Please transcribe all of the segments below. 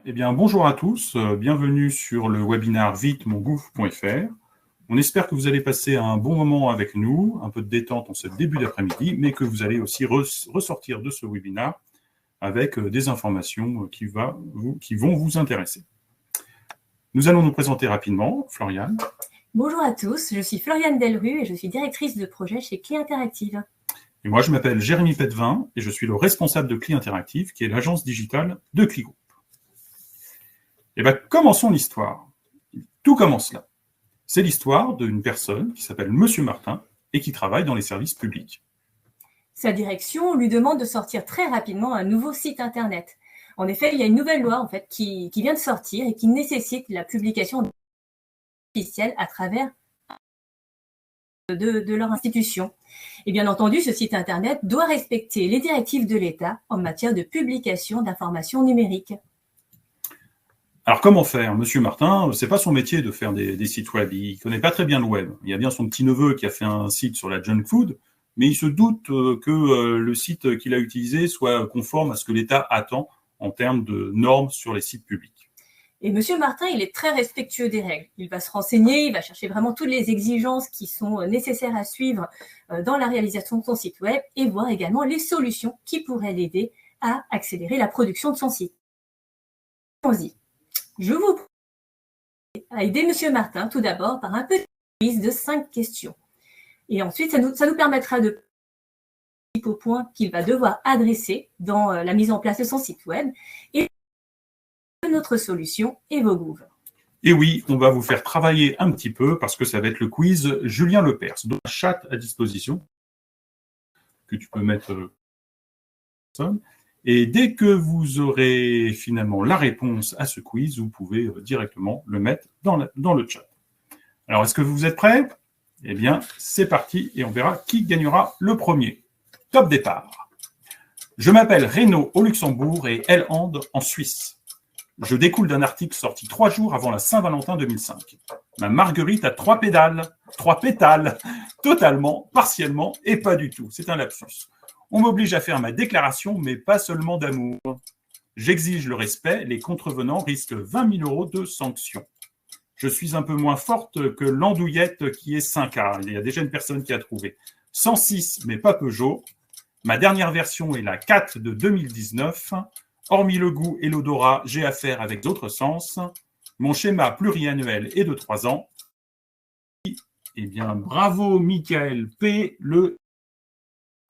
Eh bien, bonjour à tous, bienvenue sur le webinaire vite-mon-gouffre.fr. On espère que vous allez passer un bon moment avec nous, un peu de détente en ce début d'après-midi, mais que vous allez aussi ressortir de ce webinaire avec des informations qui vont vous intéresser. Nous allons nous présenter rapidement. Floriane. Bonjour à tous, je suis Floriane Delru et je suis directrice de projet chez Cli Interactive. Et moi, je m'appelle Jérémy Petvin et je suis le responsable de Cli Interactive, qui est l'agence digitale de Cli Group. Eh bien, commençons l'histoire. Tout commence là. C'est l'histoire d'une personne qui s'appelle Monsieur Martin et qui travaille dans les services publics. Sa direction lui demande de sortir très rapidement un nouveau site internet. En effet, il y a une nouvelle loi qui vient de sortir et qui nécessite la publication officielle à travers de leur institution. Et bien entendu, ce site internet doit respecter les directives de l'État en matière de publication d'informations numériques. Alors, comment faire? Monsieur Martin, c'est pas son métier de faire des sites web. Il connaît pas très bien le web. Il y a bien son petit-neveu qui a fait un site sur la junk food, mais il se doute que le site qu'il a utilisé soit conforme à ce que l'État attend en termes de normes sur les sites publics. Et Monsieur Martin, il est très respectueux des règles. Il va se renseigner, il va chercher vraiment toutes les exigences qui sont nécessaires à suivre dans la réalisation de son site web et voir également les solutions qui pourraient l'aider à accélérer la production de son site. Allons-y. Je vous propose à aider Monsieur Martin tout d'abord par un petit quiz de 5 questions. Et ensuite, ça nous permettra de aux points qu'il va devoir adresser dans la mise en place de son site web et de notre solution et vos gouffres. Et oui, on va vous faire travailler un petit peu parce que ça va être le quiz Julien Lepers. Donc, un chat à disposition que tu peux mettre. Et dès que vous aurez finalement la réponse à ce quiz, vous pouvez directement le mettre dans le chat. Alors, est-ce que vous êtes prêts? Eh bien, c'est parti et on verra qui gagnera le premier. Top départ. Je m'appelle Renaud au Luxembourg et Elhand en Suisse. Je découle d'un article sorti 3 jours avant la Saint-Valentin 2005. Ma marguerite a 3 pédales, totalement, partiellement et pas du tout. C'est un lapsus. On m'oblige à faire ma déclaration, mais pas seulement d'amour. J'exige le respect, les contrevenants risquent 20 000 € de sanctions. Je suis un peu moins forte que l'andouillette qui est 5A. Il y a déjà une personne qui a trouvé. 106, mais pas Peugeot. Ma dernière version est la 4 de 2019. Hormis le goût et l'odorat, j'ai affaire avec d'autres sens. Mon schéma pluriannuel est de 3 ans. Eh bien, bravo Michael P. le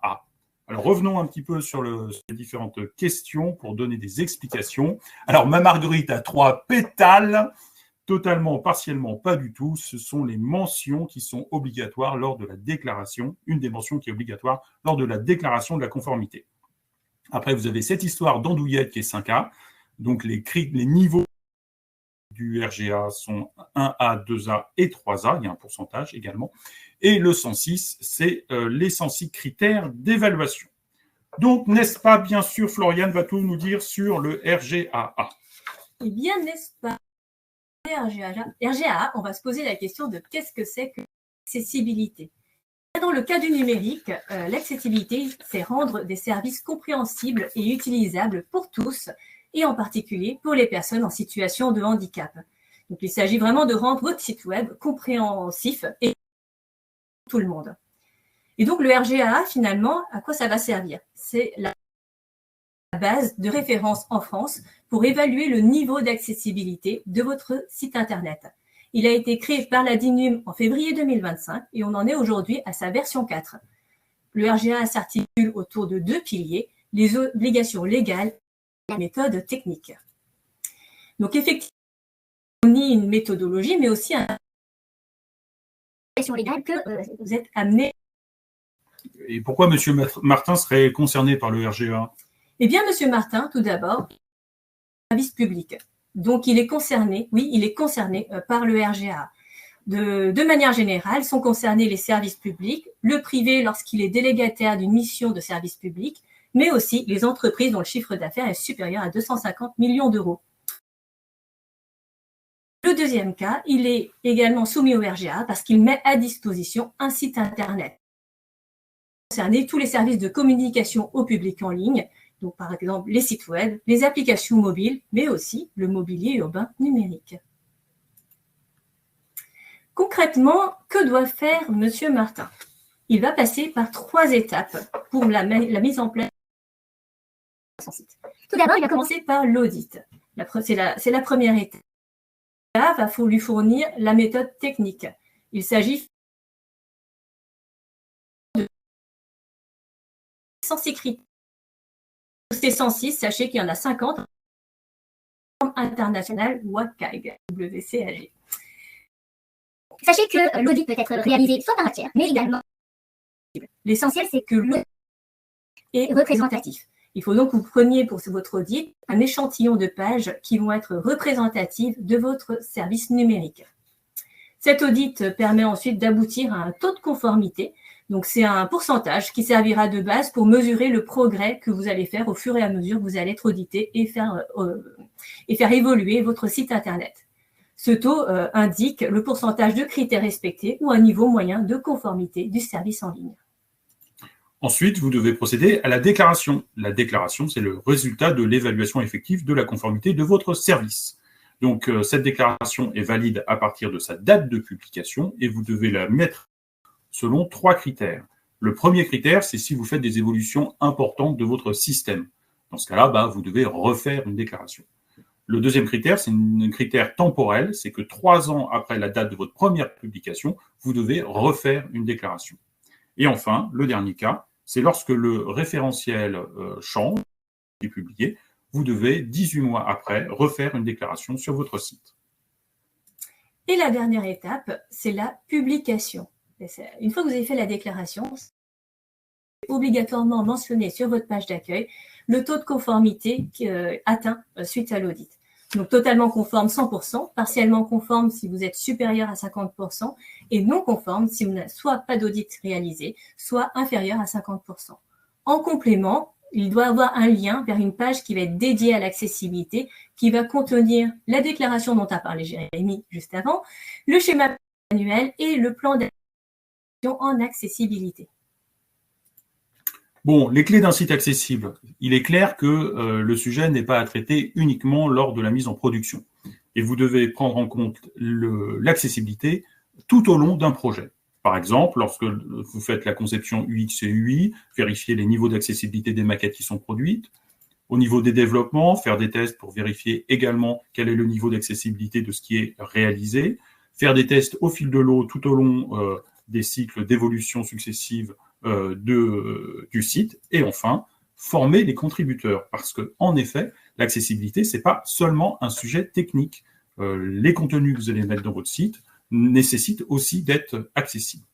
A. Alors, revenons un petit peu sur les différentes questions pour donner des explications. Alors, ma marguerite a 3 pétales, totalement, partiellement, pas du tout. Ce sont les mentions qui sont obligatoires lors de la déclaration, une des mentions qui est obligatoire lors de la déclaration de la conformité. Après, vous avez cette histoire d'andouillette qui est 5A. Donc, les niveaux du RGA sont 1A, 2A et 3A. Il y a un pourcentage également. Et le 106, c'est les 106 critères d'évaluation. Donc, n'est-ce pas, bien sûr, Floriane va tout nous dire sur le RGAA? Eh bien, n'est-ce pas, RGAA, on va se poser la question de qu'est-ce que c'est que l'accessibilité. Dans le cas du numérique, l'accessibilité, c'est rendre des services compréhensibles et utilisables pour tous, et en particulier pour les personnes en situation de handicap. Donc, il s'agit vraiment de rendre votre site web compréhensif et pour tout le monde. Et donc, le RGAA, finalement, à quoi ça va servir? C'est la base de référence en France pour évaluer le niveau d'accessibilité de votre site Internet. Il a été créé par la DINUM en février 2025 et on en est aujourd'hui à sa version 4. Le RGA s'articule autour de 2 piliers, les obligations légales et la méthode technique. Donc effectivement, on y une méthodologie, mais aussi une obligation légale que vous êtes amené. Et pourquoi M. Martin serait concerné par le RGA? Eh bien, M. Martin, tout d'abord, service public. Donc, il est concerné, oui, il est concerné par le RGA. De manière générale, sont concernés les services publics, le privé lorsqu'il est délégataire d'une mission de service public, mais aussi les entreprises dont le chiffre d'affaires est supérieur à 250 millions d'euros. Le deuxième cas, il est également soumis au RGA parce qu'il met à disposition un site Internet. Concerner tous les services de communication au public en ligne, Donc, par exemple, les sites web, les applications mobiles, mais aussi le mobilier urbain numérique. Concrètement, que doit faire Monsieur Martin? Il va passer par 3 étapes pour la mise en place de son site. Tout d'abord, il va commencer par l'audit. C'est la première étape. Là, il va lui fournir la méthode technique. Il s'agit de 106 critères. Ces 106, sachez qu'il y en a 50 internationales WCAG. WCAG. Sachez que l'audit peut être réalisé soit par un tiers, mais également. L'essentiel, c'est que l'audit est représentatif. Il faut donc que vous preniez pour votre audit un échantillon de pages qui vont être représentatives de votre service numérique. Cet audit permet ensuite d'aboutir à un taux de conformité. Donc, c'est un pourcentage qui servira de base pour mesurer le progrès que vous allez faire au fur et à mesure que vous allez être audité et faire évoluer votre site Internet. Ce taux indique le pourcentage de critères respectés ou un niveau moyen de conformité du service en ligne. Ensuite, vous devez procéder à la déclaration. La déclaration, c'est le résultat de l'évaluation effective de la conformité de votre service. Donc, cette déclaration est valide à partir de sa date de publication et vous devez la mettre selon 3 critères. Le premier critère, c'est si vous faites des évolutions importantes de votre système. Dans ce cas-là, vous devez refaire une déclaration. Le deuxième critère, c'est un critère temporel, c'est que 3 ans après la date de votre première publication, vous devez refaire une déclaration. Et enfin, le dernier cas, c'est lorsque le référentiel change, est publié, vous devez, 18 mois après, refaire une déclaration sur votre site. Et la dernière étape, c'est la publication. Une fois que vous avez fait la déclaration, obligatoirement mentionner sur votre page d'accueil le taux de conformité atteint suite à l'audit. Donc, totalement conforme 100%, partiellement conforme si vous êtes supérieur à 50% et non conforme si vous n'avez soit pas d'audit réalisé, soit inférieur à 50%. En complément, il doit avoir un lien vers une page qui va être dédiée à l'accessibilité, qui va contenir la déclaration dont a parlé Jérémy juste avant, le schéma annuel et le plan d'action en accessibilité. Bon, les clés d'un site accessible. Il est clair que le sujet n'est pas à traiter uniquement lors de la mise en production. Et vous devez prendre en compte l'accessibilité tout au long d'un projet. Par exemple, lorsque vous faites la conception UX et UI, vérifier les niveaux d'accessibilité des maquettes qui sont produites. Au niveau des développements, faire des tests pour vérifier également quel est le niveau d'accessibilité de ce qui est réalisé. Faire des tests au fil de l'eau tout au long des cycles d'évolution successive du site. Et enfin, former les contributeurs. Parce que, en effet, l'accessibilité, c'est pas seulement un sujet technique. Les contenus que vous allez mettre dans votre site nécessitent aussi d'être accessibles.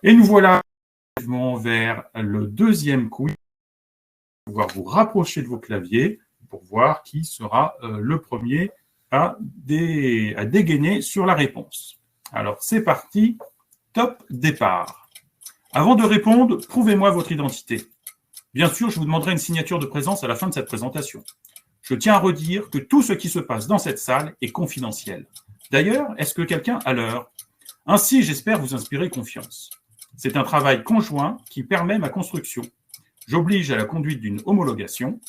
Et nous voilà vers le deuxième quiz. Pouvoir vous rapprocher de vos claviers pour voir qui sera le premier à dégainer sur la réponse. Alors, c'est parti. Top départ. Avant de répondre, prouvez-moi votre identité. Bien sûr, je vous demanderai une signature de présence à la fin de cette présentation. Je tiens à redire que tout ce qui se passe dans cette salle est confidentiel. D'ailleurs, est-ce que quelqu'un a l'heure? Ainsi, j'espère vous inspirer confiance. C'est un travail conjoint qui permet ma construction. J'oblige à la conduite d'une homologation.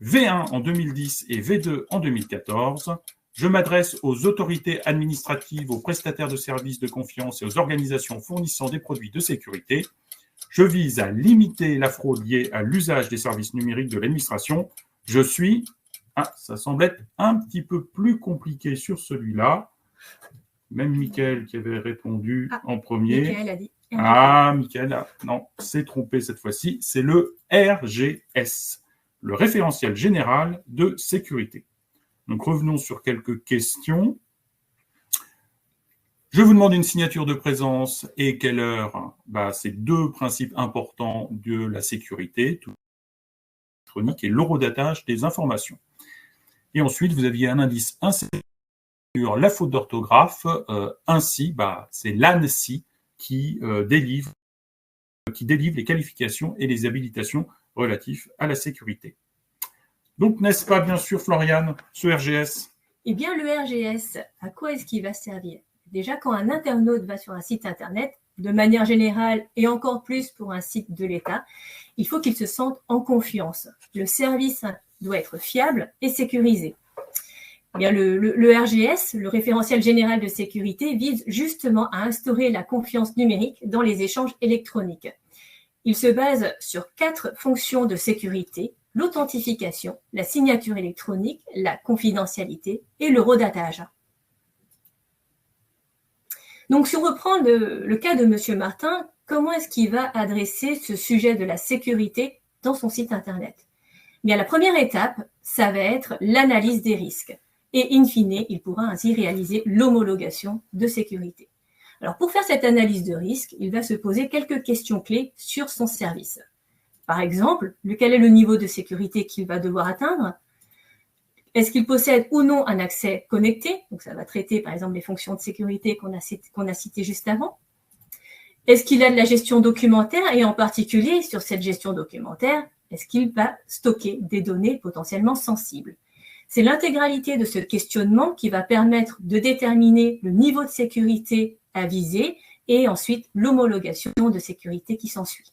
V1 en 2010 et V2 en 2014. Je m'adresse aux autorités administratives, aux prestataires de services de confiance et aux organisations fournissant des produits de sécurité. Je vise à limiter la fraude liée à l'usage des services numériques de l'administration. Je suis... Ah, ça semble être un petit peu plus compliqué sur celui-là. Même Mickaël qui avait répondu en premier. Mickaël a dit. Mickaël, non, s'est trompé cette fois-ci. C'est le RGS, le référentiel général de sécurité. Donc, revenons sur quelques questions. Je vous demande une signature de présence et quelle heure. C'est 2 principes importants de la sécurité électronique et l'horodatage des informations. Et ensuite, vous aviez un indice sur la faute d'orthographe. Ainsi, c'est l'ANSSI qui délivre les qualifications et les habilitations relatives à la sécurité. Donc, n'est-ce pas, bien sûr, Floriane, ce RGS? Eh bien, le RGS, à quoi est-ce qu'il va servir? Déjà, quand un internaute va sur un site Internet, de manière générale et encore plus pour un site de l'État, il faut qu'il se sente en confiance. Le service doit être fiable et sécurisé. Eh bien, le RGS, le référentiel général de sécurité, vise justement à instaurer la confiance numérique dans les échanges électroniques. Il se base sur 4 fonctions de sécurité: l'authentification, la signature électronique, la confidentialité et le redatage. Donc, si on reprend le cas de M. Martin, comment est-ce qu'il va adresser ce sujet de la sécurité dans son site Internet? Eh bien, la première étape, ça va être l'analyse des risques. Et in fine, il pourra ainsi réaliser l'homologation de sécurité. Alors, pour faire cette analyse de risque, il va se poser quelques questions clés sur son service. Par exemple, quel est le niveau de sécurité qu'il va devoir atteindre? Est-ce qu'il possède ou non un accès connecté? Donc, ça va traiter, par exemple, les fonctions de sécurité qu'on a citées juste avant. Est-ce qu'il a de la gestion documentaire? Et en particulier, sur cette gestion documentaire, est-ce qu'il va stocker des données potentiellement sensibles? C'est l'intégralité de ce questionnement qui va permettre de déterminer le niveau de sécurité à viser et ensuite l'homologation de sécurité qui s'ensuit.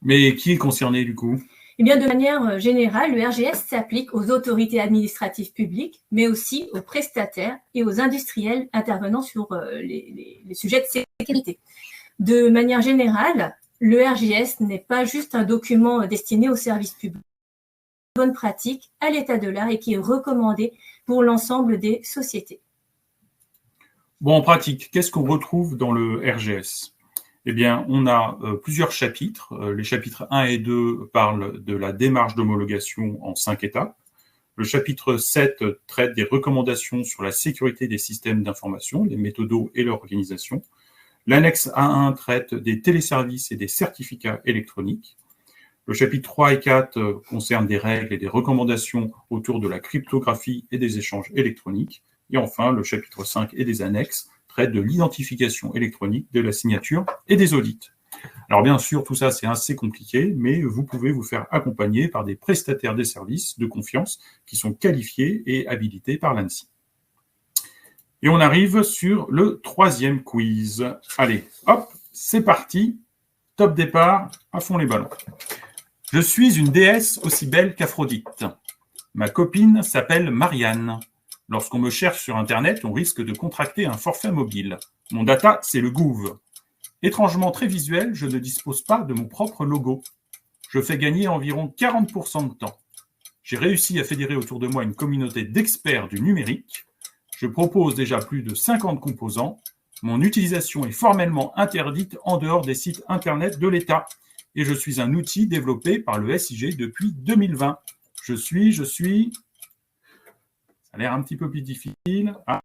Mais qui est concerné du coup? Eh bien, de manière générale, le RGS s'applique aux autorités administratives publiques, mais aussi aux prestataires et aux industriels intervenant sur les sujets de sécurité. De manière générale, le RGS n'est pas juste un document destiné aux services publics. Bonne pratique à l'état de l'art et qui est recommandé pour l'ensemble des sociétés. Bon, en pratique, qu'est-ce qu'on retrouve dans le RGS? Eh bien, on a plusieurs chapitres. Les chapitres 1 et 2 parlent de la démarche d'homologation en 5 étapes. Le chapitre 7 traite des recommandations sur la sécurité des systèmes d'information, les méthodos et leur organisation. L'annexe A1 traite des téléservices et des certificats électroniques. Le chapitre 3 et 4 concerne des règles et des recommandations autour de la cryptographie et des échanges électroniques. Et enfin, le chapitre 5 et des annexes traite de l'identification électronique, de la signature et des audits. Alors bien sûr, tout ça c'est assez compliqué, mais vous pouvez vous faire accompagner par des prestataires des services de confiance qui sont qualifiés et habilités par l'ANSSI. Et on arrive sur le 3e quiz. Allez, hop, c'est parti. Top départ, à fond les ballons. Je suis une déesse aussi belle qu'Aphrodite. Ma copine s'appelle Marianne. Lorsqu'on me cherche sur Internet, on risque de contracter un forfait mobile. Mon data, c'est le Gouv. Étrangement très visuel, je ne dispose pas de mon propre logo. Je fais gagner environ 40% de temps. J'ai réussi à fédérer autour de moi une communauté d'experts du numérique. Je propose déjà plus de 50 composants. Mon utilisation est formellement interdite en dehors des sites Internet de l'État. Et je suis un outil développé par le SIG depuis 2020. Je suis... Ça a l'air un petit peu plus difficile. Ah.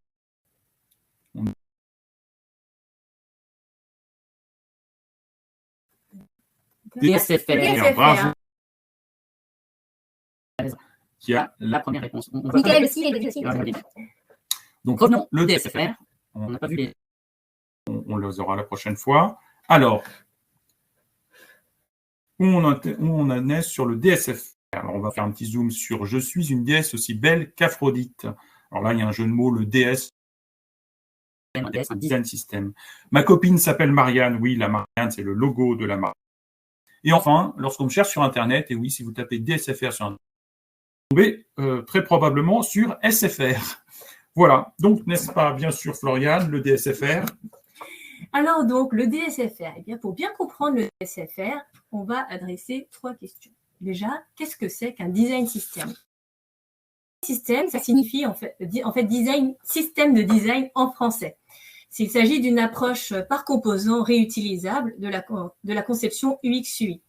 DSFR. Bravo. Qui a La première réponse. Michael aussi, et aussi. Donc, Revenons, le DSFR. On n'a pas vu les... On les aura la prochaine fois. Alors, où on en est sur le DSFR. Alors, on va faire un petit zoom sur « Je suis une déesse aussi belle qu'Aphrodite ». Alors là, il y a un jeu de mots, le DS, un design system. Ma copine s'appelle Marianne. Oui, la Marianne, c'est le logo de la marque. Et enfin, lorsqu'on me cherche sur Internet, et oui, si vous tapez DSFR sur Internet, vous tombez très probablement sur SFR. Voilà. Donc, n'est-ce pas, bien sûr, Floriane, le DSFR? Alors donc, le DSFR, eh bien, pour bien comprendre le DSFR, on va adresser 3 questions. Déjà, qu'est-ce que c'est qu'un design system? Système, ça signifie en fait design, système de design en français. S'il s'agit d'une approche par composant réutilisable de la conception UX/UI.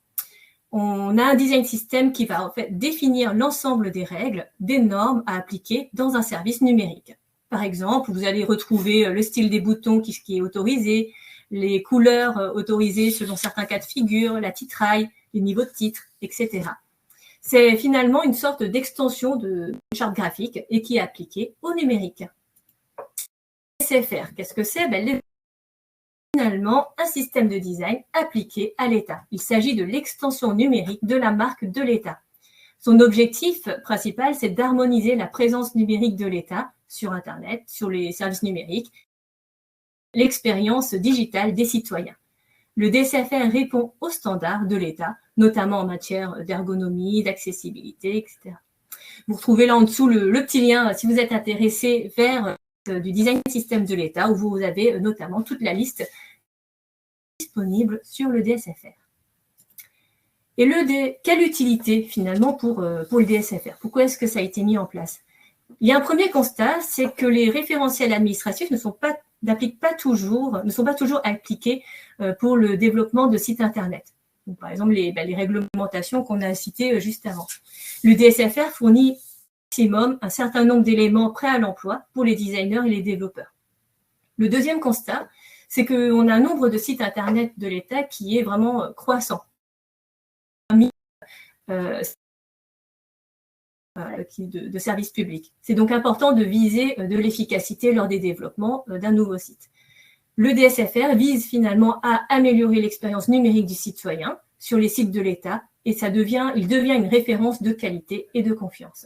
On a un design system qui va en fait définir l'ensemble des règles, des normes à appliquer dans un service numérique. Par exemple, vous allez retrouver le style des boutons qui est autorisé, les couleurs autorisées selon certains cas de figure, la titraille, les niveaux de titre, etc. C'est finalement une sorte d'extension de charte graphique et qui est appliquée au numérique. SFR, qu'est-ce que c'est? Finalement, un système de design appliqué à l'État. Il s'agit de l'extension numérique de la marque de l'État. Son objectif principal, c'est d'harmoniser la présence numérique de l'État sur Internet, sur les services numériques, l'expérience digitale des citoyens. Le DSFR répond aux standards de l'État, notamment en matière d'ergonomie, d'accessibilité, etc. Vous retrouvez là en dessous le petit lien si vous êtes intéressé vers du design système de l'État, où vous avez notamment toute la liste disponible sur le DSFR. Et quelle utilité finalement pour le DSFR? Pourquoi est-ce que ça a été mis en place? Il y a un premier constat, c'est que les référentiels administratifs ne sont pas toujours appliqués pour le développement de sites Internet. Donc, par exemple, les réglementations qu'on a citées juste avant. Le DSFR fournit au maximum un certain nombre d'éléments prêts à l'emploi pour les designers et les développeurs. Le deuxième constat, c'est qu'on a un nombre de sites Internet de l'État qui est vraiment croissant. De services publics. C'est donc important de viser de l'efficacité lors des développements d'un nouveau site. Le DSFR vise finalement à améliorer l'expérience numérique du citoyen sur les sites de l'État et il devient une référence de qualité et de confiance.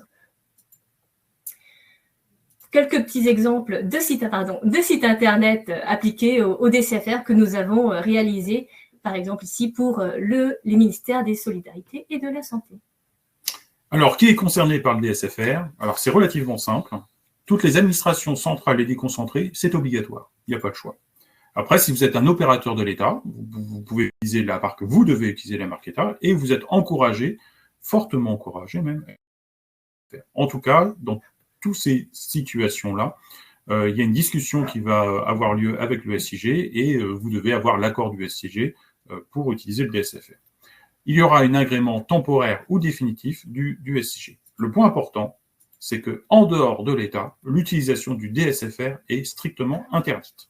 Quelques petits exemples de sites Internet appliqués au DSFR que nous avons réalisés, par exemple ici pour les ministères des Solidarités et de la Santé. Alors, qui est concerné par le DSFR? Alors, c'est relativement simple. Toutes les administrations centrales et déconcentrées, c'est obligatoire. Il n'y a pas de choix. Après, si vous êtes un opérateur de l'État, vous pouvez utiliser la marque, vous devez utiliser la marque État, et vous êtes encouragé, fortement encouragé même. En tout cas, dans toutes ces situations-là, il y a une discussion qui va avoir lieu avec le SIG et vous devez avoir l'accord du SIG pour utiliser le DSFR. Il y aura un agrément temporaire ou définitif du SIG. Le point important, c'est qu'en dehors de l'État, l'utilisation du DSFR est strictement interdite.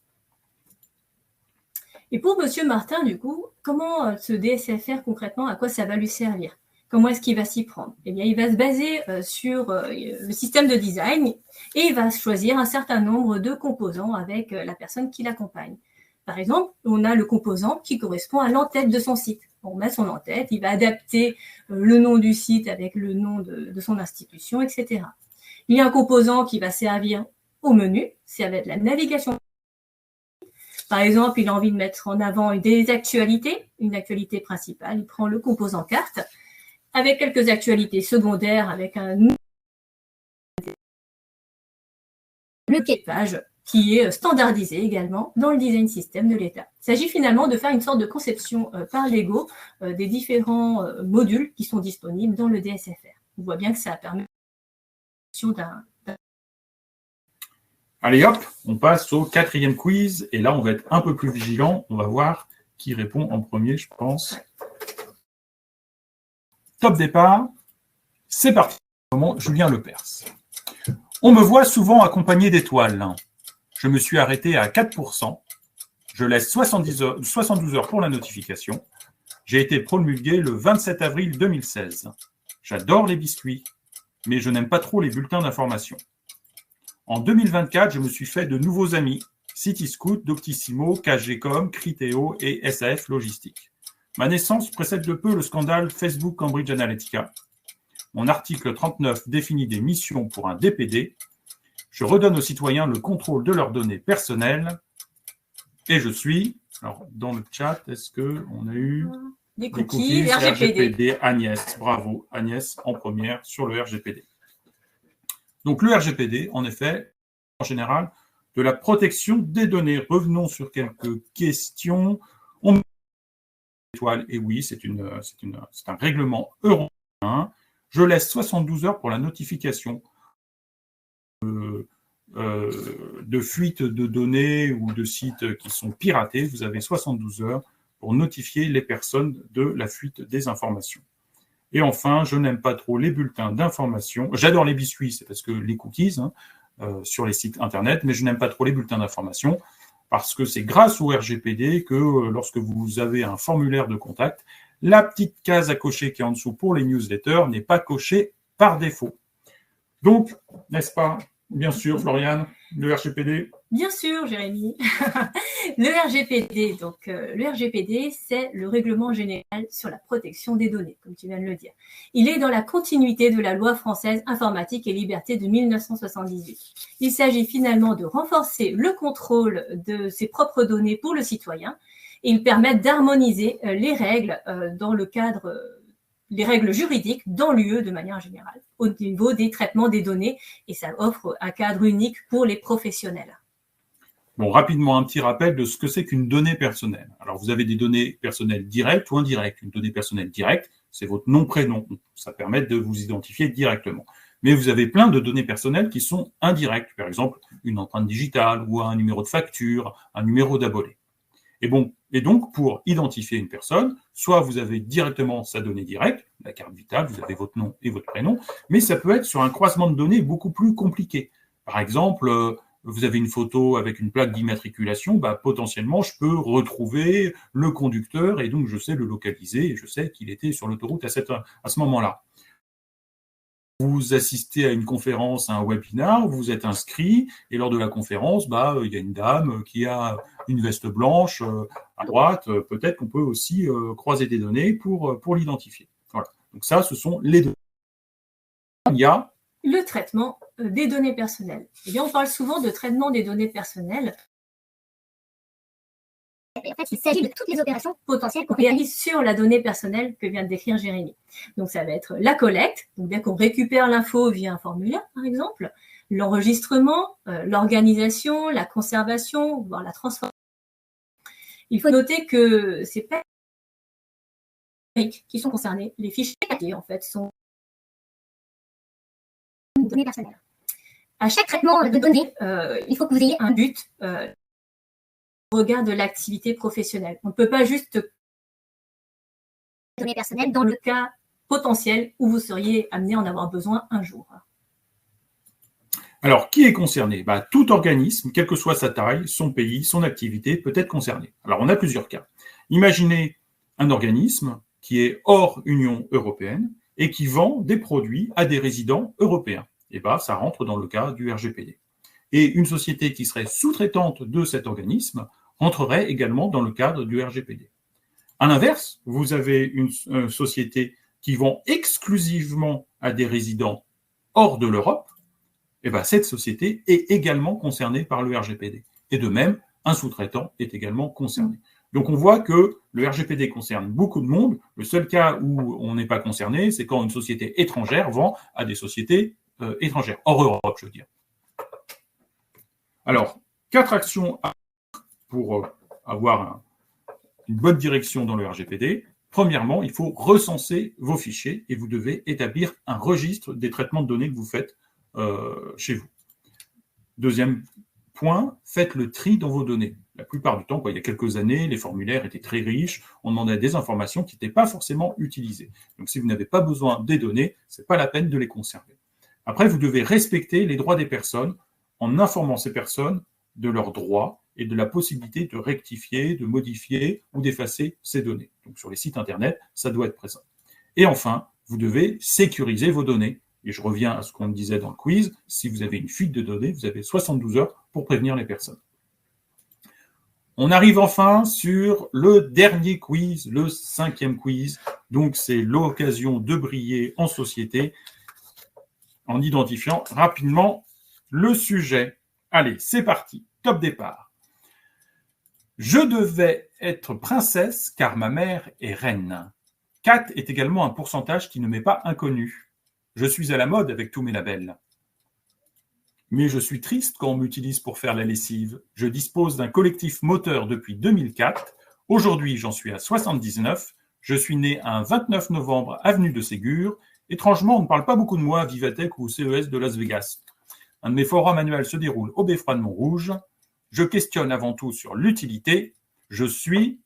Et pour M. Martin, du coup, comment ce DSFR, concrètement, à quoi ça va lui servir? Comment est-ce qu'il va s'y prendre? Eh bien, il va se baser sur le système de design et il va choisir un certain nombre de composants avec la personne qui l'accompagne. Par exemple, on a le composant qui correspond à l'entête de son site. On met son en-tête, il va adapter le nom du site avec le nom de son institution, etc. Il y a un composant qui va servir au menu, c'est avec la navigation. Par exemple, il a envie de mettre en avant des actualités, une actualité principale, il prend le composant carte, avec quelques actualités secondaires, avec un page qui est standardisé également dans le design système de l'État. Il s'agit finalement de faire une sorte de conception par Lego des différents modules qui sont disponibles dans le DSFR. On voit bien que ça permet d'un... Allez hop, on passe au 4e quiz et là on va être un peu plus vigilant, on va voir qui répond en premier, je pense. Top départ, c'est parti. Julien Lepers. On me voit souvent accompagné d'étoiles. Je me suis arrêté à 4%. Je laisse 72 heures pour la notification. J'ai été promulgué le 27 avril 2016. J'adore les biscuits, mais je n'aime pas trop les bulletins d'information. En 2024, je me suis fait de nouveaux amis. Cityscoot, Doctissimo, KGcom, Criteo et SAF Logistique. Ma naissance précède de peu le scandale Facebook Cambridge Analytica. Mon article 39 définit des missions pour un DPD. Je redonne aux citoyens le contrôle de leurs données personnelles. Et je suis, alors dans le chat, est-ce qu'on a eu des cookies RGPD? Agnès, bravo, Agnès en première sur le RGPD. Donc le RGPD, en effet, en général, de la protection des données. Revenons sur quelques questions. Et oui, c'est un règlement européen. Je laisse 72 heures pour la notification de fuite de données ou de sites qui sont piratés. Vous avez 72 heures pour notifier les personnes de la fuite des informations. Et enfin, je n'aime pas trop les bulletins d'information. J'adore les biscuits, c'est parce que les cookies sur les sites Internet, mais je n'aime pas trop les bulletins d'information parce que c'est grâce au RGPD que lorsque vous avez un formulaire de contact, la petite case à cocher qui est en dessous pour les newsletters n'est pas cochée par défaut. Donc, n'est-ce pas, Bien sûr, Floriane, le RGPD. Bien sûr, Jérémy. Le RGPD, le RGPD, c'est le règlement général sur la protection des données, comme tu viens de le dire. Il est dans la continuité de la loi française informatique et liberté de 1978. Il s'agit finalement de renforcer le contrôle de ses propres données pour le citoyen. Et il permet d'harmoniser les règles dans le cadre les règles juridiques dans l'UE de manière générale, au niveau des traitements des données, et ça offre un cadre unique pour les professionnels. Bon, rapidement, un petit rappel de ce que c'est qu'une donnée personnelle. Alors, vous avez des données personnelles directes ou indirectes. Une donnée personnelle directe, c'est votre nom, prénom. Ça permet de vous identifier directement. Mais vous avez plein de données personnelles qui sont indirectes. Par exemple, une empreinte digitale ou un numéro de facture, un numéro d'abonné. Et donc, pour identifier une personne, soit vous avez directement sa donnée directe, la carte vitale, vous avez votre nom et votre prénom, mais ça peut être sur un croisement de données beaucoup plus compliqué. Par exemple, vous avez une photo avec une plaque d'immatriculation, potentiellement, je peux retrouver le conducteur et donc je sais le localiser et je sais qu'il était sur l'autoroute à ce moment-là. Vous assistez à une conférence, à un webinar, vous êtes inscrit, et lors de la conférence, il y a une dame qui a une veste blanche à droite. Peut-être qu'on peut aussi croiser des données pour l'identifier. Voilà. Donc ça, ce sont les données. Il y a le traitement des données personnelles. Eh bien, on parle souvent de traitement des données personnelles. Et en fait, il s'agit de toutes les opérations potentielles qu'on réalise sur la donnée personnelle que vient de décrire Jérémy. Donc, ça va être la collecte, donc dès qu'on récupère l'info via un formulaire, par exemple, l'enregistrement, l'organisation, la conservation, voire la transformation. Il faut noter que c'est pas les qui sont concernés. Les fichiers papier, en fait, sont données personnelles. À chaque traitement de données, il faut que vous ayez un but au regard de l'activité professionnelle. On ne peut pas juste données personnelles dans le cas potentiel où vous seriez amené à en avoir besoin un jour. Alors, qui est concerné ? Tout organisme, quelle que soit sa taille, son pays, son activité, peut être concerné. Alors, on a plusieurs cas. Imaginez un organisme qui est hors Union européenne et qui vend des produits à des résidents européens. Et ça rentre dans le cas du RGPD. Et une société qui serait sous-traitante de cet organisme rentrerait également dans le cadre du RGPD. À l'inverse, vous avez une société qui vend exclusivement à des résidents hors de l'Europe. Et cette société est également concernée par le RGPD. Et de même, un sous-traitant est également concerné. Donc on voit que le RGPD concerne beaucoup de monde. Le seul cas où on n'est pas concerné, c'est quand une société étrangère vend à des sociétés étrangères, hors Europe, je veux dire. Alors, 4 actions pour avoir une bonne direction dans le RGPD. Premièrement, il faut recenser vos fichiers et vous devez établir un registre des traitements de données que vous faites chez vous. Deuxième point, faites le tri dans vos données. La plupart du temps, il y a quelques années, les formulaires étaient très riches, on demandait des informations qui n'étaient pas forcément utilisées. Donc si vous n'avez pas besoin des données, ce n'est pas la peine de les conserver. Après, vous devez respecter les droits des personnes en informant ces personnes de leurs droits et de la possibilité de rectifier, de modifier ou d'effacer ces données. Donc sur les sites Internet, ça doit être présent. Et enfin, vous devez sécuriser vos données. Et je reviens à ce qu'on disait dans le quiz, si vous avez une fuite de données, vous avez 72 heures pour prévenir les personnes. On arrive enfin sur le dernier quiz, le 5e quiz. Donc c'est l'occasion de briller en société en identifiant rapidement le sujet. Allez, c'est parti, top départ. Je devais être princesse car ma mère est reine. 4 est également un pourcentage qui ne m'est pas inconnu. Je suis à la mode avec tous mes labels. Mais je suis triste quand on m'utilise pour faire la lessive. Je dispose d'un collectif moteur depuis 2004. Aujourd'hui, j'en suis à 79. Je suis né un 29 novembre, avenue de Ségur. Étrangement, on ne parle pas beaucoup de moi à Vivatech ou au CES de Las Vegas. Un de mes forums annuels se déroule au Beffroi de Montrouge. Je questionne avant tout sur l'utilité. Je suis...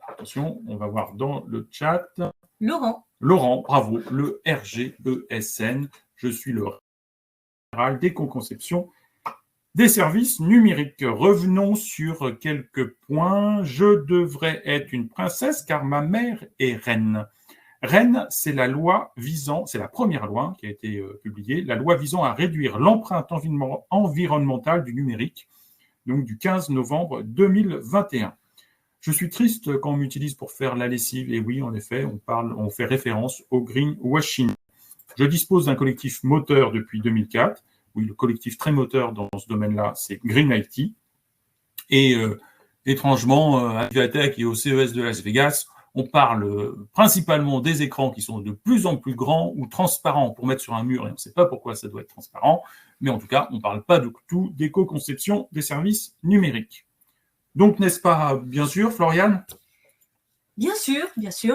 attention, on va voir dans le chat. Laurent, bravo, le RGESN. Je suis le général d'éco-conception des services numériques. Revenons sur quelques points. Je devrais être une princesse car ma mère est reine. Rennes, c'est la première loi qui a été publiée, la loi visant à réduire l'empreinte environnementale du numérique, donc du 15 novembre 2021. Je suis triste quand on m'utilise pour faire la lessive, et oui, en effet, on fait référence au greenwashing. Je dispose d'un collectif moteur depuis 2004. Oui, le collectif très moteur dans ce domaine-là, c'est Green IT. Et étrangement, à Vivatech et au CES de Las Vegas, on parle principalement des écrans qui sont de plus en plus grands ou transparents pour mettre sur un mur, et on ne sait pas pourquoi ça doit être transparent, mais en tout cas, on ne parle pas du tout d'éco-conception des services numériques. Donc, n'est-ce pas, bien sûr, Floriane? Bien sûr,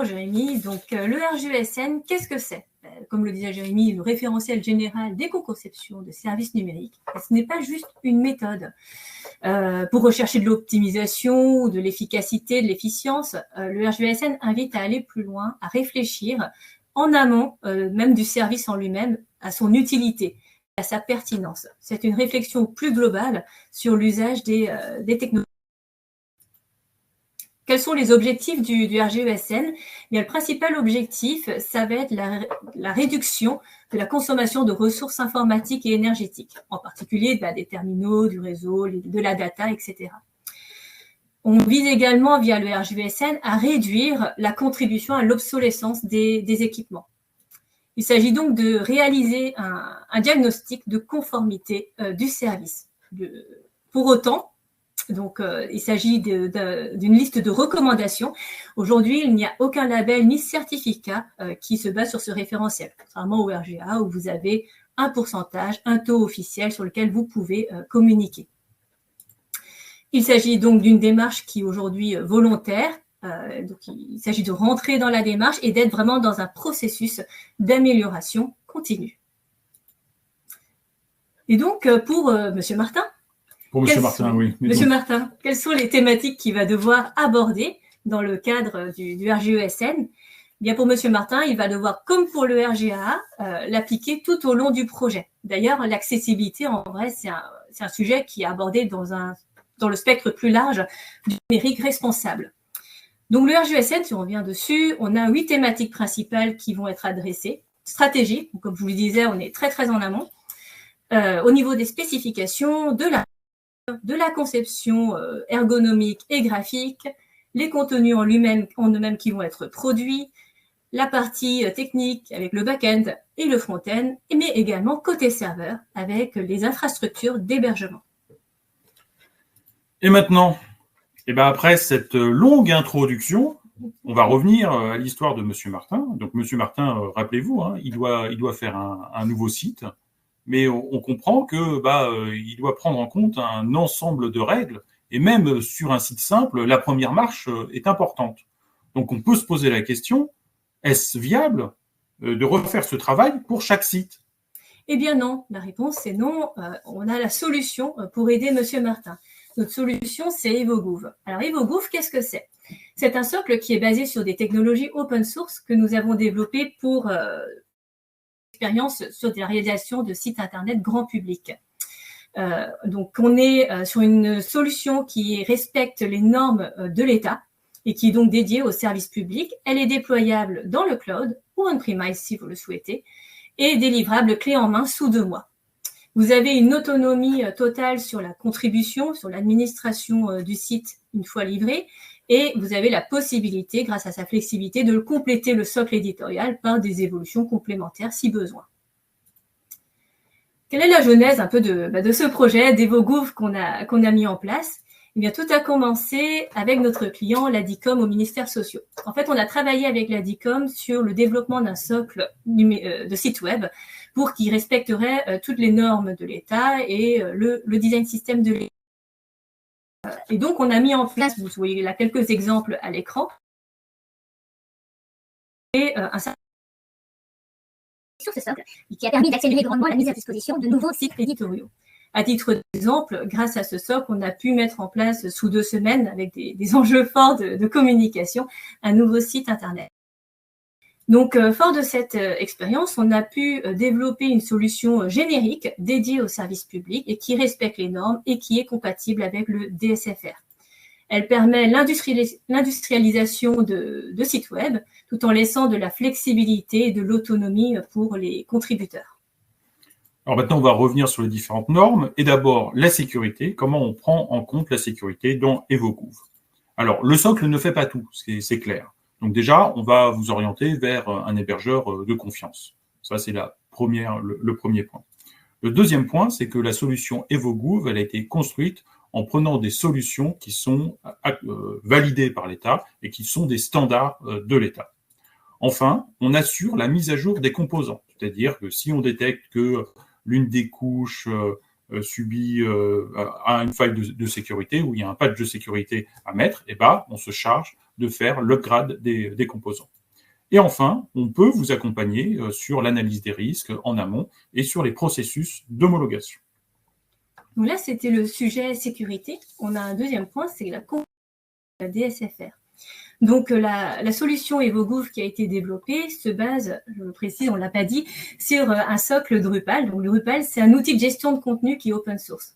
Jérémy. Donc, le RGESN, qu'est-ce que c'est? Comme le disait Jérémy, le référentiel général d'éco-conception de services numériques. Ce n'est pas juste une méthode pour rechercher de l'optimisation, de l'efficacité, de l'efficience. Le RGESN invite à aller plus loin, à réfléchir en amont, même du service en lui-même, à son utilité, à sa pertinence. C'est une réflexion plus globale sur l'usage des technologies. Quels sont les objectifs du RGESN? Le principal objectif, ça va être la réduction de la consommation de ressources informatiques et énergétiques, en particulier des terminaux, du réseau, de la data, etc. On vise également, via le RGESN, à réduire la contribution à l'obsolescence des équipements. Il s'agit donc de réaliser un diagnostic de conformité du service. Pour autant, donc, il s'agit d'une liste de recommandations. Aujourd'hui, il n'y a aucun label ni certificat qui se base sur ce référentiel, contrairement au RGA où vous avez un pourcentage, un taux officiel sur lequel vous pouvez communiquer. Il s'agit donc d'une démarche qui est aujourd'hui volontaire. Donc, il s'agit de rentrer dans la démarche et d'être vraiment dans un processus d'amélioration continue. Et donc, pour Monsieur Martin, pour Monsieur Martin, oui. Monsieur Martin, quelles sont les thématiques qu'il va devoir aborder dans le cadre du RGESN? Bien, pour Monsieur Martin, il va devoir, comme pour le RGA, l'appliquer tout au long du projet. D'ailleurs, l'accessibilité, en vrai, c'est un sujet qui est abordé dans le spectre plus large du numérique responsable. Donc, le RGESN, si on revient dessus, on a 8 thématiques principales qui vont être adressées. Stratégie, donc, comme je vous le disais, on est très, très en amont. Au niveau des spécifications, de la conception ergonomique et graphique, les contenus en eux-mêmes qui vont être produits, la partie technique avec le back-end et le front-end, mais également côté serveur avec les infrastructures d'hébergement. Et maintenant, après cette longue introduction, on va revenir à l'histoire de Monsieur Martin. Donc Monsieur Martin, rappelez-vous, il doit faire un nouveau site. Mais on comprend que il doit prendre en compte un ensemble de règles, et même sur un site simple, la première marche est importante. Donc on peut se poser la question, est-ce viable de refaire ce travail pour chaque site? Eh bien non, la réponse c'est non. On a la solution pour aider Monsieur Martin. Notre solution, c'est EvoGouv. Alors EvoGouv, qu'est-ce que c'est? C'est un socle qui est basé sur des technologies open source que nous avons développées pour expérience sur des réalisations de sites internet grand public. Donc, on est sur une solution qui respecte les normes de l'État et qui est donc dédiée aux services publics. Elle est déployable dans le cloud ou on-premise si vous le souhaitez et délivrable clé en main sous 2 mois. Vous avez une autonomie totale sur la contribution, sur l'administration du site une fois livré. Et vous avez la possibilité, grâce à sa flexibilité, de compléter le socle éditorial par des évolutions complémentaires si besoin. Quelle est la genèse un peu de ce projet d'EvoGouv qu'on a mis en place? Eh bien, tout a commencé avec notre client, l'ADICOM, au ministère sociaux. En fait, on a travaillé avec l'ADICOM sur le développement d'un socle de site web pour qu'il respecterait toutes les normes de l'État et le design system de l'État. Et donc, on a mis en place, vous voyez là quelques exemples à l'écran, et un certain sur ce socle, qui a permis d'accélérer grandement la mise à disposition de nouveaux sites sites éditoriaux. À titre d'exemple, grâce à ce socle, on a pu mettre en place sous 2 semaines, avec des enjeux forts de communication, un nouveau site Internet. Donc, fort de cette expérience, on a pu développer une solution générique dédiée au service public et qui respecte les normes et qui est compatible avec le DSFR. Elle permet l'industrialisation de sites web tout en laissant de la flexibilité et de l'autonomie pour les contributeurs. Alors maintenant, on va revenir sur les différentes normes. Et d'abord, la sécurité. Comment on prend en compte la sécurité dans EvoGouv? Alors, le socle ne fait pas tout, c'est clair. Donc déjà, on va vous orienter vers un hébergeur de confiance. Ça, c'est le premier point. Le deuxième point, c'est que la solution EvoGouv, elle a été construite en prenant des solutions qui sont validées par l'État et qui sont des standards de l'État. Enfin, on assure la mise à jour des composants. C'est-à-dire que si on détecte que l'une des couches subit a une faille de sécurité ou il y a un patch de sécurité à mettre, eh ben, on se charge de faire l'upgrade des composants. Et enfin, on peut vous accompagner sur l'analyse des risques en amont et sur les processus d'homologation. Donc là, c'était le sujet sécurité. On a un deuxième point, c'est la DSFR. Donc la solution EvoGouv qui a été développée se base, je le précise, on l'a pas dit, sur un socle Drupal. Donc le Drupal, c'est un outil de gestion de contenu qui est open source.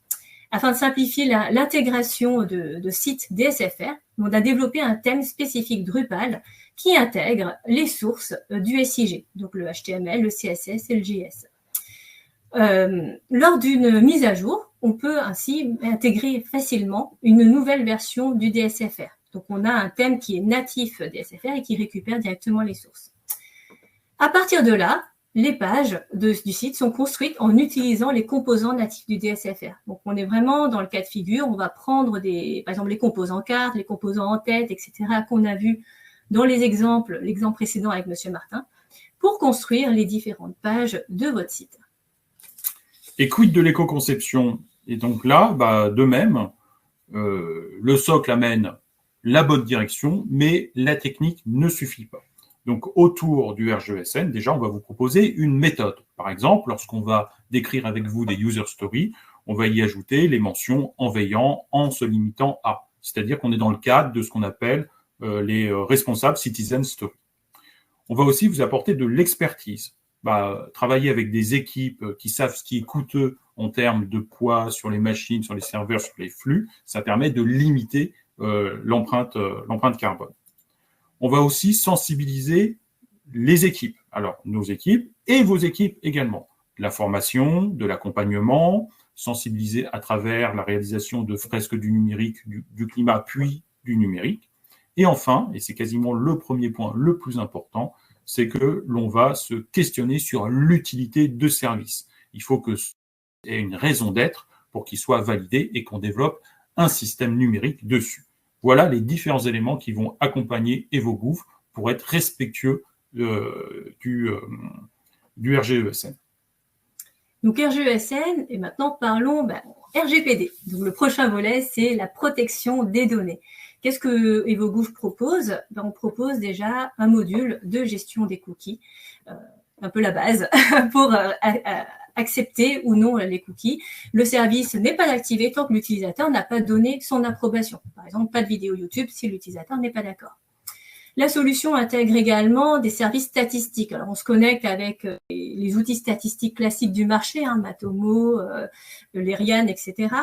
Afin de simplifier l'intégration de sites DSFR, on a développé un thème spécifique Drupal qui intègre les sources du SIG, donc le HTML, le CSS et le JS. Lors d'une mise à jour, on peut ainsi intégrer facilement une nouvelle version du DSFR. Donc, on a un thème qui est natif DSFR et qui récupère directement les sources. À partir de là, les pages du site sont construites en utilisant les composants natifs du DSFR. Donc, on est vraiment dans le cas de figure. On va prendre par exemple, les composants cartes, les composants en tête, etc., qu'on a vu dans l'exemple précédent avec Monsieur Martin, pour construire les différentes pages de votre site. Et quid de l'éco-conception? Et donc là, de même, le socle amène la bonne direction, mais la technique ne suffit pas. Donc, autour du RGESN, déjà, on va vous proposer une méthode. Par exemple, lorsqu'on va décrire avec vous des user stories, on va y ajouter les mentions en veillant, en se limitant à. C'est-à-dire qu'on est dans le cadre de ce qu'on appelle les responsables citizen stories. On va aussi vous apporter de l'expertise. Travailler avec des équipes qui savent ce qui est coûteux en termes de poids sur les machines, sur les serveurs, sur les flux, ça permet de limiter l'empreinte carbone. On va aussi sensibiliser les équipes, alors nos équipes et vos équipes également. De la formation, de l'accompagnement, sensibiliser à travers la réalisation de fresques du numérique, du climat, puis du numérique. Et enfin, et c'est quasiment le premier point le plus important, c'est que l'on va se questionner sur l'utilité de service. Il faut que ce ait une raison d'être pour qu'il soit validé et qu'on développe un système numérique dessus. Voilà les différents éléments qui vont accompagner EvoGouv pour être respectueux du RGESN. Donc RGESN, et maintenant parlons RGPD. Donc le prochain volet, c'est la protection des données. Qu'est-ce que EvoGouv propose? On propose déjà un module de gestion des cookies, un peu la base, pour accepter ou non les cookies. Le service n'est pas activé tant que l'utilisateur n'a pas donné son approbation. Par exemple, pas de vidéo YouTube si l'utilisateur n'est pas d'accord. La solution intègre également des services statistiques. Alors, on se connecte avec les outils statistiques classiques du marché, Matomo, Lerian, etc.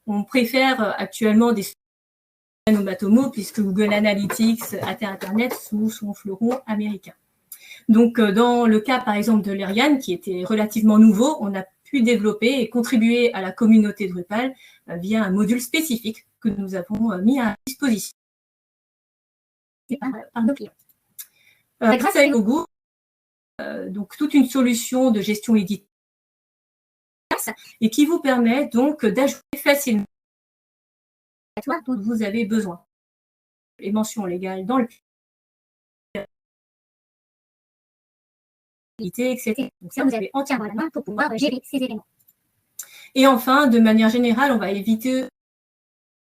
On préfère actuellement des solutions Matomo puisque Google Analytics atteint Internet sous son fleuron américain. Donc, dans le cas, par exemple, de Lerian, qui était relativement nouveau, on a pu développer et contribuer à la communauté Drupal via un module spécifique que nous avons mis à disposition. Par nos clients. Grâce à EvoGouv, donc toute une solution de gestion éditoriale et qui vous permet donc d'ajouter facilement à toi dont vous avez besoin. Les mentions légales dans le etc. Donc ça, vous avez entièrement la main pour pouvoir gérer ces éléments. Et enfin, de manière générale, on va éviter de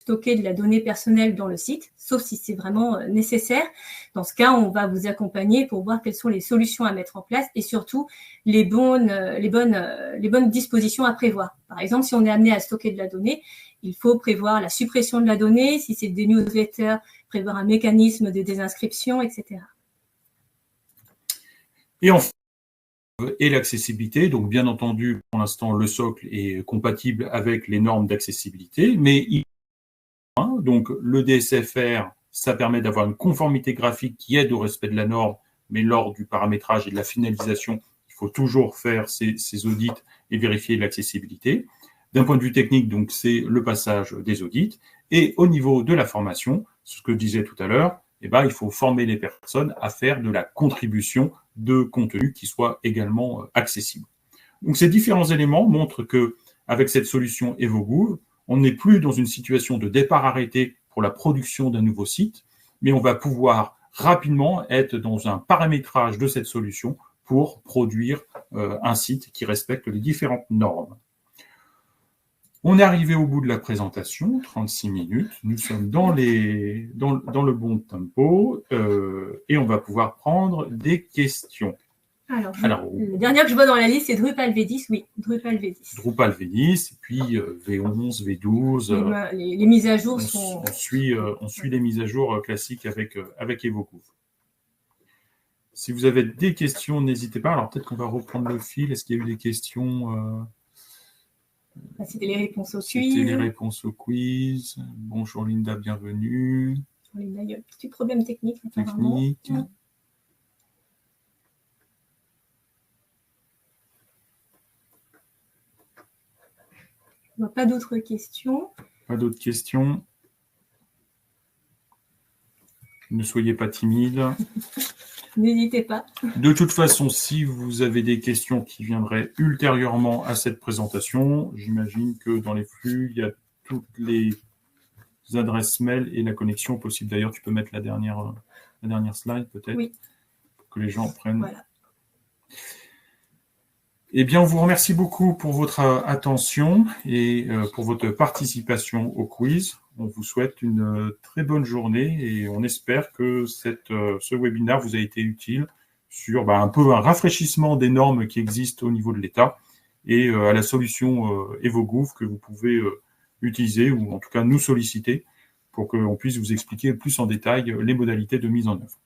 stocker de la donnée personnelle dans le site, sauf si c'est vraiment nécessaire. Dans ce cas, on va vous accompagner pour voir quelles sont les solutions à mettre en place et surtout les bonnes dispositions à prévoir. Par exemple, si on est amené à stocker de la donnée, il faut prévoir la suppression de la donnée. Si c'est des newsletters, prévoir un mécanisme de désinscription, etc. Et enfin, et l'accessibilité. Donc, bien entendu, pour l'instant, le socle est compatible avec les normes d'accessibilité, mais il Donc, le DSFR, ça permet d'avoir une conformité graphique qui aide au respect de la norme, mais lors du paramétrage et de la finalisation, il faut toujours faire ces audits et vérifier l'accessibilité. D'un point de vue technique, donc, c'est le passage des audits. Et au niveau de la formation, ce que je disais tout à l'heure, il faut former les personnes à faire de la contribution de contenu qui soit également accessible. Donc, ces différents éléments montrent que, avec cette solution EvoGouv, on n'est plus dans une situation de départ arrêté pour la production d'un nouveau site, mais on va pouvoir rapidement être dans un paramétrage de cette solution pour produire un site qui respecte les différentes normes. On est arrivé au bout de la présentation, 36 minutes. Nous sommes dans le bon tempo et on va pouvoir prendre des questions. Alors, la dernière que je vois dans la liste, c'est Drupal V10. Oui, Drupal V10. Drupal V10, et puis V11, V12. Les mises à jour sont... On suit les mises à jour classiques avec EvoGouv. Si vous avez des questions, n'hésitez pas. Alors, peut-être qu'on va reprendre le fil. Est-ce qu'il y a eu des questions C'était les réponses au quiz. C'était les réponses au quiz. Bonjour Linda, bienvenue. Linda, il y a un petit problème technique, apparemment. Pas d'autres questions. Pas d'autres questions. Ne soyez pas timide. N'hésitez pas. De toute façon, si vous avez des questions qui viendraient ultérieurement à cette présentation, j'imagine que dans les flux, il y a toutes les adresses mail et la connexion possible. D'ailleurs, tu peux mettre la dernière slide peut-être, oui, pour que les gens prennent. Voilà. Eh bien, on vous remercie beaucoup pour votre attention et pour votre participation au quiz. On vous souhaite une très bonne journée et on espère que ce webinaire vous a été utile sur un peu un rafraîchissement des normes qui existent au niveau de l'État et à la solution EvoGouv que vous pouvez utiliser ou en tout cas nous solliciter pour qu'on puisse vous expliquer plus en détail les modalités de mise en œuvre.